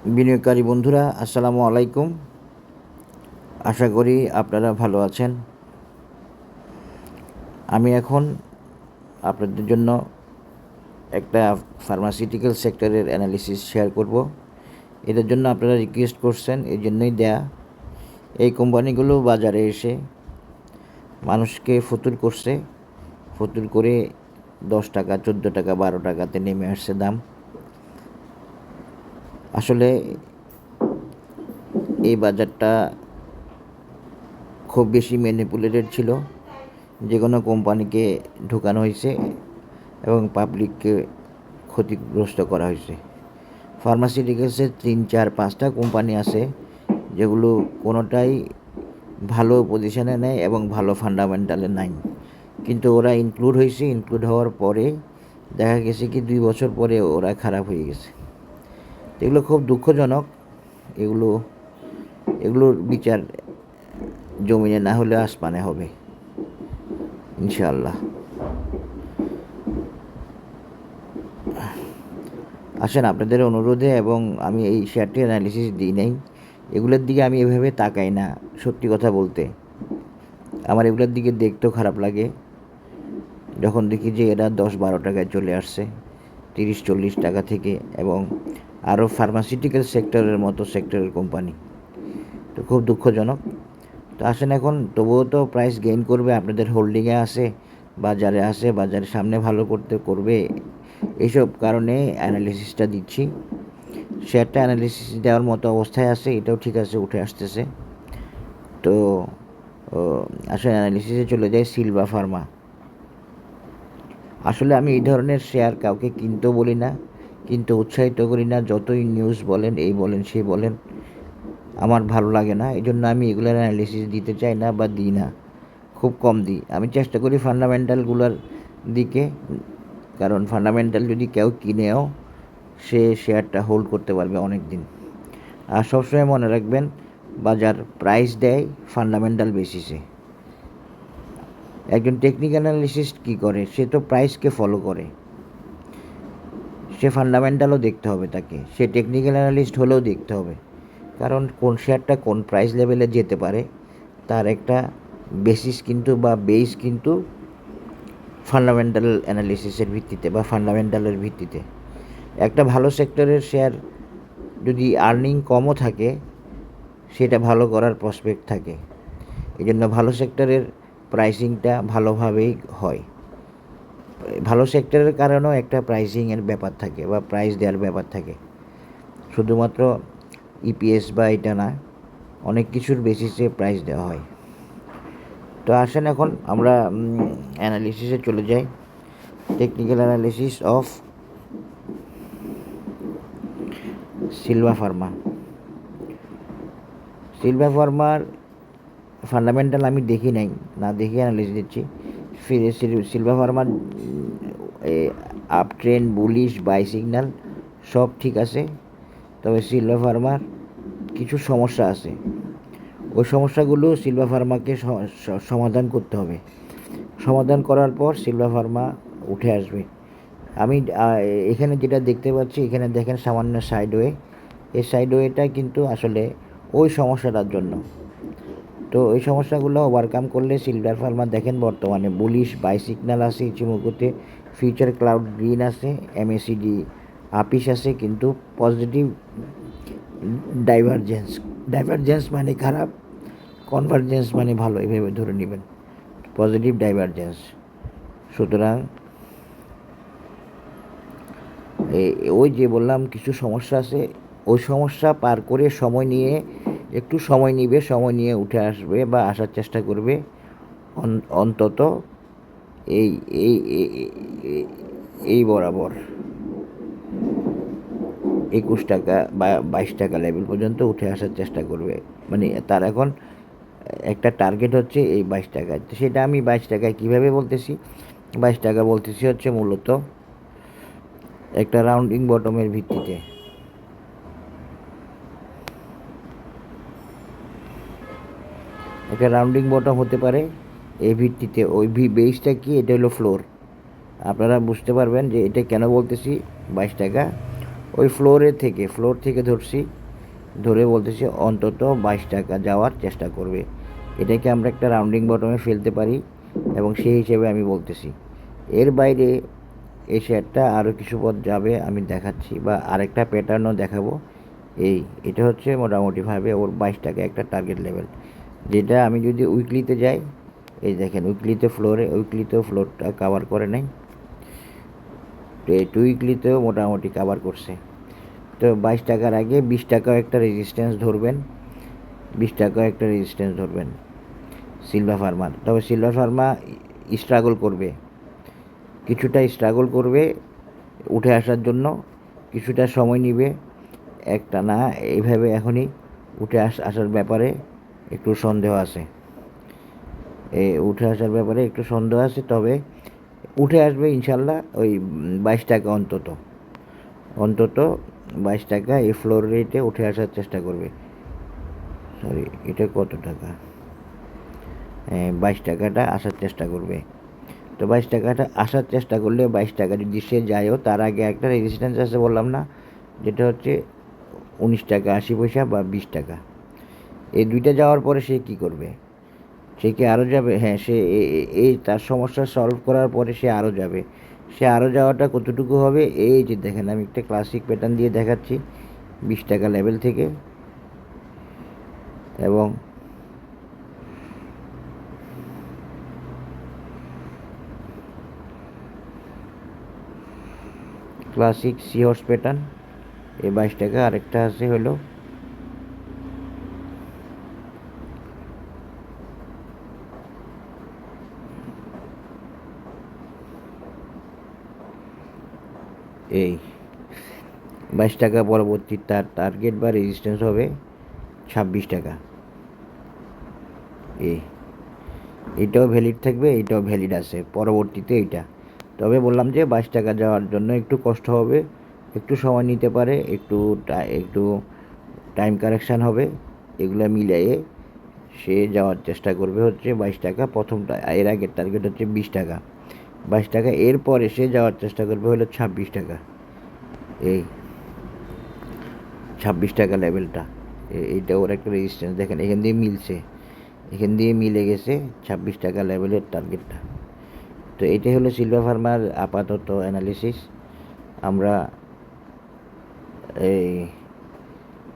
বিনিয়োগকারী বন্ধুরা, আসসালামু আলাইকুম। আশা করি আপনারা ভালো আছেন। আমি এখন আপনাদের জন্য একটা ফার্মাসিউটিক্যাল সেক্টরের অ্যানালিসিস শেয়ার করব। এটার জন্য আপনারা রিকোয়েস্ট করছেন, এই জন্যই দেয়া। এই কোম্পানিগুলো বাজারে এসে মানুষকে ফতুর করছে, ফতুর করে 10 টাকা, 14 টাকা, 12 টাকাতে নেমে আসছে দাম। আসলে এই বাজারটা খুব বেশি ম্যানিপুলেটেড ছিল। যে কোনো কোম্পানিকে ঢোকানো হয়েছে এবং পাবলিককে ক্ষতিগ্রস্ত করা হয়েছে। ফার্মাসিউটিক্যালসের 3, 4, 5টা কোম্পানি আছে যেগুলো কোনোটাই ভালো পজিশনে নেই এবং ভালো ফান্ডামেন্টালে নাই, কিন্তু ওরা ইনক্লুড হয়েছে। ইনক্লুড হওয়ার পরে দেখা গেছে কি 2 বছর পরে ওরা খারাপ হয়ে গেছে। এগুলো খুব দুঃখজনক। এগুলোর বিচার জমিনে না হলে আসমানে হবে ইনশাআল্লাহ। আসেন আপনাদের অনুরোধে, এবং আমি এই শেয়ারটি অ্যানালিসিস দিই নাই, এগুলোর দিকে আমি এভাবে তাকাই না। সত্যি কথা বলতে আমার এগুলোর দিকে দেখতেও খারাপ লাগে যখন দেখি যে এরা 10-12 টাকায় চলে আসছে 30-40 টাকা থেকে, এবং আরও ফার্মাসিউটিক্যাল সেক্টরের মতো সেক্টরের কোম্পানি। তো খুব দুঃখজনক। তো আসেন এখন তবুও তো প্রাইস গেইন করবে, আপনাদের হোল্ডিংয়ে আছে, বাজারে আসে, বাজারের সামনে ভালো করবে, এইসব কারণে অ্যানালিসিসটা দিচ্ছি। শেয়ারটা অ্যানালিসিস দেওয়ার মতো অবস্থায় আছে, এটাও ঠিক আছে, উঠে আসতেছে। তো আসলে অ্যানালিসিসে চলে যায় সিলভা ফার্মা। আসলে আমি এই ধরনের শেয়ার কাউকে কিনতেও বলি না, কিন্তু উৎসাহিত করি না। যতই নিউজ বলেন, এই বলেন, সেই বলেন, আমার ভালো লাগে না। এই জন্য আমি এগুলোর অ্যানালিসিস দিতে চাই না বা দিই না, খুব কম দিই। আমি চেষ্টা করি ফান্ডামেন্টালগুলোর দিকে, কারণ ফান্ডামেন্টাল যদি কেউ কিনেও সে শেয়ারটা হোল্ড করতে পারবে অনেক দিন। আর সবসময় মনে রাখবেন, বাজার প্রাইস দেয় ফান্ডামেন্টাল বেসিসে। একজন টেকনিক্যাল অ্যানালিস্ট কী করে? সে তো প্রাইসকে ফলো করে, সে ফান্ডামেন্টালও দেখতে হবে তাকে, সে টেকনিক্যাল অ্যানালিস্ট হলেও দেখতে হবে। কারণ কোন শেয়ারটা কোন প্রাইস লেভেলে যেতে পারে তার একটা বেসিস কিন্তু বা বেস কিন্তু ফান্ডামেন্টাল অ্যানালিসিসের ভিত্তিতে বা ফান্ডামেন্টালের ভিত্তিতে। একটা ভালো সেক্টরের শেয়ার যদি আর্নিং কমও থাকে, সেটা ভালো করার প্রসপেক্ট থাকে। এই জন্য ভালো সেক্টরের প্রাইসিংটা ভালোভাবেই হয়। ভালো সেক্টরের কারণেও একটা প্রাইসিংয়ের ব্যাপার থাকে বা প্রাইস দেওয়ার ব্যাপার থাকে। শুধুমাত্র ইপিএস বা এটা না, অনেক কিছুর বেসিসে প্রাইস দেওয়া হয়। তো আসেন এখন আমরা অ্যানালিসিসে চলে যাই। Technical analysis of Silva Pharma. Silva farmer fundamental আমি দেখি নাই, না দেখে অ্যানালিসিস দিচ্ছি। Silva farmer up trend, bullish, by signal সব ঠিক আছে, তবে সিলভা ফার্মার কিছু সমস্যা আছে। ওই সমস্যাগুলো সিলভা ফার্মাকে সমাধান করতে হবে। সমাধান করার পর সিলভা ফার্মা উঠে আসবে। আমি এখানে যেটা দেখতে পাচ্ছি, এখানে দেখেন সামান্য সাইডওয়ে, এই সাইডওয়েটা কিন্তু আসলে ওই সমস্যাটার জন্য। তো এই সমস্যাগুলো ওভারকাম করলে সিলভার ফার্মা দেখেন বর্তমানে বুলিশ, বাই সিগন্যাল আছে, ইচিমোকুতে ফিউচার ক্লাউড গ্রিন আছে, এমএসিডি আপিস আছে, কিন্তু পজিটিভ ডাইভারজেন্স মানে খারাপ, কনভারজেন্স মানে ভালো, এভাবে ধরে নেবেন, পজিটিভ ডাইভারজেন্স। সুতরাং ওই যে বললাম কিছু সমস্যা আছে, ওই সমস্যা পার করে একটু সময় নিয়ে উঠে আসবে বা আসার চেষ্টা করবে অন্তত এই এই এই বরাবর 21 টাকা বা 22 টাকা লেভেল পর্যন্ত উঠে আসার চেষ্টা করবে। মানে তার এখন একটা টার্গেট হচ্ছে এই 22 টাকায়। তো সেটা আমি 22 টাকায় কীভাবে বলতেছি? 22 টাকা বলতেছি হচ্ছে মূলত একটা রাউন্ডিং বটমের ভিত্তিতে। একটা রাউন্ডিং বটম হতে পারে এই ভিত্তিতে। ওই বেসটা কি? এটা হলো ফ্লোর। আপনারা বুঝতে পারবেন যে এটা কেন বলতেছি 22 টাকা। ওই ফ্লোর থেকে ধরে বলতেছি অন্তত 22 টাকা যাওয়ার চেষ্টা করবে। এটাকে আমরা একটা রাউন্ডিং বটমে ফেলতে পারি এবং সেই হিসেবে আমি বলতেছি। এর বাইরে এই শেয়ারটা আরও কিছু পথ যাবে, আমি দেখাচ্ছি বা আরেকটা প্যাটার্নও দেখাবো। এটা হচ্ছে মোটামুটিভাবে ওর 22 টাকা একটা টার্গেট লেভেল, যেটা আমি যদি উইকলিতে যাই, এই দেখেন উইকলিতেও ফ্লোরটা কাভার করে নাই, তো উইকলিতেও মোটামুটি কাভার করছে। তো 22 টাকার আগে 20 টাকাও একটা রেজিস্ট্যান্স ধরবেন, সিলভার ফার্মার। তবে সিলভার ফার্মা কিছুটা স্ট্রাগল করবে উঠে আসার জন্য, কিছুটা সময় নিবে। একটা না এইভাবে এখনই উঠে আসার ব্যাপারে একটু সন্দেহ আছে, তবে উঠে আসবে ইনশাল্লাহ ওই 22 টাকা অন্তত 22 টাকা এই ফ্লোর রেটে উঠে আসার চেষ্টা করবে। এটা কত টাকা? 22 টাকাটা আসার চেষ্টা করবে। তো 22 টাকাটা আসার চেষ্টা করলে 22 টাকা যদি সে যায়ও, তার আগে একটা রেজিস্ট্যান্স আছে বললাম না, যেটা হচ্ছে 19 টাকা 80 পয়সা বা 20 টাকা। এই দুইটা যাওয়ার পরে সে কি করবে? সে কি আরও যাবে? হ্যাঁ, সে এই তার সমস্যা সলভ করার পরে সে আরও যাবে। সে আরও যাওয়াটা কতটুকু হবে? এই যে দেখেন, আমি একটা ক্লাসিক প্যাটার্ন দিয়ে দেখাচ্ছি 20 টাকা লেভেল থেকে, এবং ক্লাসিক সিহর্স প্যাটার্ন, এই 22 টাকা। আরেকটা আছে হলো এই 22 টাকা, পরবর্তী তার টার্গেট বা রেজিস্ট্যান্স হবে 26 টাকা। এটাও ভ্যালিড থাকবে, এটাও ভ্যালিড আছে পরবর্তীতে এইটা। তবে বললাম যে 22 টাকা যাওয়ার জন্য একটু কষ্ট হবে, একটু সময় নিতে পারে, একটু টাইম কারেকশান হবে। এগুলো মিলিয়ে সে যাওয়ার চেষ্টা করবে হচ্ছে 22 টাকা প্রথমটা। এর আগের টার্গেট হচ্ছে 20 টাকা, 22 টাকা। এরপরে সে যাওয়ার চেষ্টা করবে হলো 26 টাকা, এই 26 টাকা লেভেলটা। এইটা ওর একটা রেজিস্ট্যান্স দেখেন, এখান দিয়ে মিলে গেছে 26 টাকা লেভেলের টার্গেটটা। তো এটাই হলো সিলভার ফার্মার আপাতত অ্যানালিসিস। আমরা এই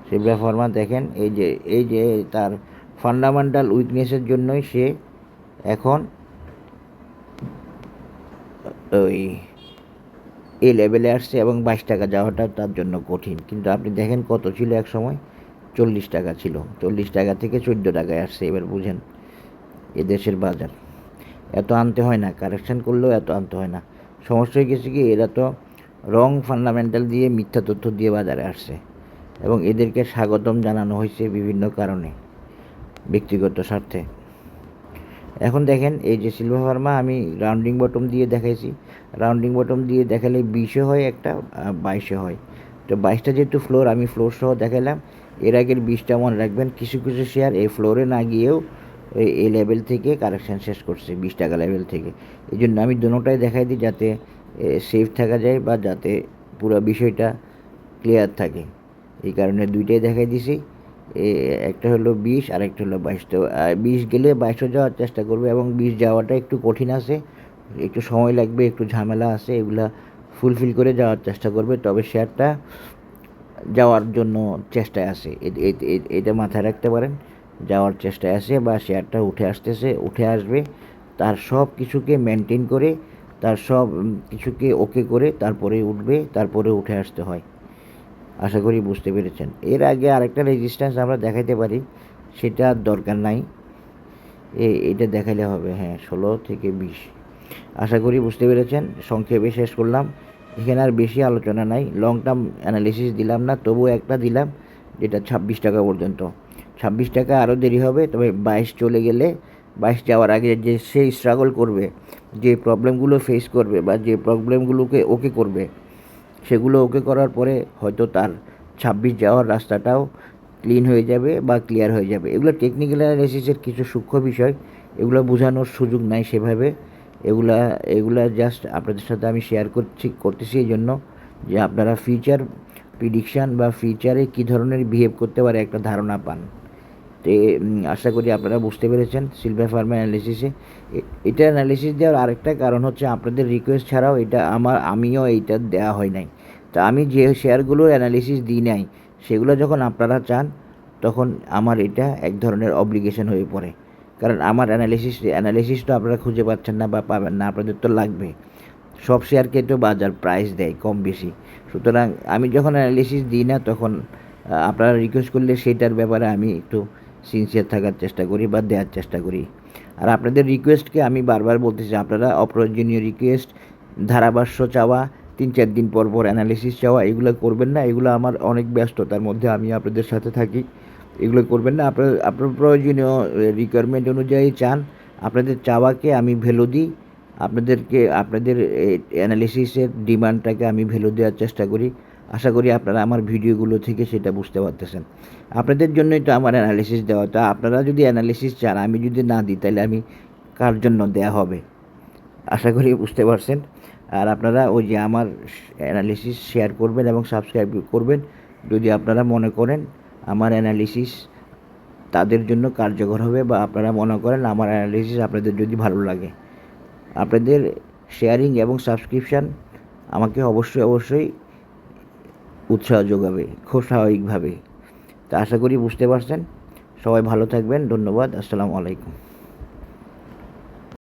সিলভার ফার্মা দেখেন, এই যে তার ফান্ডামেন্টাল উইকনেসের জন্যই সে এখন ওই এই লেভেলে আসছে, এবং 22 টাকা যাওয়াটা তার জন্য কঠিন। কিন্তু আপনি দেখেন কত ছিল এক সময়, 40 টাকা ছিল, 40 টাকা থেকে 14 টাকায় আসছে। এবার বুঝেন এদেশের বাজার এত আনতে হয় না, কারেকশান করলেও এত আনতে হয় না। সমস্যা হয়ে গেছে কি, এরা তো রং ফান্ডামেন্টাল দিয়ে, মিথ্যা তথ্য দিয়ে বাজারে আসছে, এবং এদেরকে স্বাগতম জানানো হয়েছে বিভিন্ন কারণে, ব্যক্তিগত স্বার্থে। এখন দেখেন এই যে সিলভার ফার্মা আমি রাউন্ডিং বটম দিয়ে দেখাইছি, রাউন্ডিং বটম দিয়ে দেখালে 20-এ হয় একটা, 22-এ হয়। তো 22টা যেহেতু ফ্লোর, আমি ফ্লোর সহ দেখালাম। এর আগের 20টা মনে রাখবেন, কিছু শেয়ার এই ফ্লোরে না গিয়েও এই লেভেল থেকে কারেকশান শেষ করছে 20 টাকা লেভেল থেকে। এই জন্য আমি দুটোটাই দেখাই দিই, যাতে সেফ থাকা যায় বা যাতে পুরো বিষয়টা ক্লিয়ার থাকে। এই কারণে দুইটাই দেখাই দিছি। একটা হলো 20 আর একটা হলো 22। তো 20 গেলে 22 যাওয়ার চেষ্টা করবে, এবং 20 যাওয়াটা একটু কঠিন আছে, একটু সময় লাগবে, একটু ঝামেলা আছে, এগুলা ফুলফিল করে যাওয়ার চেষ্টা করবে। তবে শেয়ারটা যাওয়ার জন্য চেষ্টায় আছে, এটা মাথায় রাখতে পারেন। যাওয়ার চেষ্টায় আছে বা শেয়ারটা উঠে আসবে। তার সব কিছুকে মেনটেন করে, তার সব কিছুকে ওকে করে তারপরে উঠবে, তারপরে উঠে আসতে হয়। আশা করি বুঝতে পেরেছেন। এর আগে আরেকটা রেজিস্ট্যান্স আমরা দেখাইতে পারি, সেটা দরকার নাই, এটা দেখাইলে হবে। হ্যাঁ, 16 থেকে 20। আশা করি বুঝতে পেরেছেন। সংক্ষেপে শেষ করলাম, এখানে আর বেশি আলোচনা নাই। লং টার্ম অ্যানালিসিস দিলাম না, তবুও একটা দিলাম, যেটা 26 টাকা পর্যন্ত। 26 টাকা আরও দেরি হবে, তবে 22 চলে গেলে, 22 যাওয়ার আগে যে সে স্ট্রাগল করবে, যে প্রবলেমগুলো ফেস করবে বা যে প্রবলেমগুলোকে ওকে করবে, সেগুলো ওকে করার পরে হয়তো তার 26 যাওয়ার রাস্তাটাও ক্লিন হয়ে যাবে বা ক্লিয়ার হয়ে যাবে। এগুলো টেকনিক্যাল অ্যানালিসিসের কিছু সূক্ষ্ম বিষয়, এগুলো বোঝানোর সুযোগ নাই সেভাবে। এগুলা জাস্ট আপনাদের সাথে আমি শেয়ার করতেছি এই জন্য যে আপনারা ফিউচার প্রিডিকশান বা ফিউচারে কী ধরনের বিহেভ করতে পারে একটা ধারণা পান। তো আশা করি আপনারা বুঝতে পেরেছেন সিলভার ফার্মা অ্যানালিসিসে। এটা অ্যানালিসিস দেওয়ার আরেকটা কারণ হচ্ছে আপনাদের রিকোয়েস্ট ছাড়াও এটা আমিও এইটা দেওয়া হয় নাই। তো আমি যে শেয়ারগুলোর অ্যানালিসিস দিই নাই সেগুলো যখন আপনারা চান তখন আমার এটা এক ধরনের অব্লিগেশন হয়ে পড়ে। কারণ আমার অ্যানালিসিস তো আপনারা খুঁজে পাচ্ছেন না বা পাবেন না, আপনাদের তো লাগবে। সব শেয়ারকে তো বাজার প্রাইস দেয় কম বেশি। সুতরাং আমি যখন অ্যানালিসিস দিই না তখন আপনারা রিকোয়েস্ট করলে সেটার ব্যাপারে আমি একটু সিনসিয়ার থাকার চেষ্টা করি বা দেওয়ার চেষ্টা করি। আর আপনাদের রিকোয়েস্টকে আমি বারবার বলতেছি, আপনারা অপ্রয়োজনীয় রিকোয়েস্ট, ধারাভাষ্য চাওয়া, 3-4 দিন পর পর অ্যানালিসিস চাওয়া এগুলো করবেন না। এগুলো আমার অনেক ব্যস্ততার মধ্যে আমি আপনাদের সাথে থাকি, এগুলো করবেন না। আপনার প্রয়োজনীয় রিকোয়ারমেন্ট অনুযায়ী চান, আপনাদের চাওয়াকে আমি ভ্যালু দিই, আপনাদের অ্যানালিসিসের ডিমান্ডটাকে আমি ভ্যালু দেওয়ার চেষ্টা করি। আশা করি আপনারা আমার ভিডিওগুলো থেকে সেটা বুঝতে পারতেছেন। আপনাদের জন্যই তো আমার অ্যানালিসিস দেওয়া। তা আপনারা যদি অ্যানালিসিস চান, আমি যদি না দিই তাহলে আমি কার জন্য দেয়া হবে? আশা করি বুঝতে পারছেন। আর আপনারা ওই যে আমার অ্যানালিসিস শেয়ার করবেন এবং সাবস্ক্রাইব করবেন যদি আপনারা মনে করেন আমার অ্যানালিসিস তাদের জন্য কার্যকর হবে বা আপনারা মনে করেন আমার অ্যানালিসিস আপনাদের যদি ভালো লাগে। আপনাদের শেয়ারিং এবং সাবস্ক্রিপশান আমাকে অবশ্যই উৎসাহ যোগাবে খুব স্বাভাবিকভাবে। তা আশা করি বুঝতে পারছেন। সবাই ভালো থাকবেন। ধন্যবাদ। আসসালামু আলাইকুম।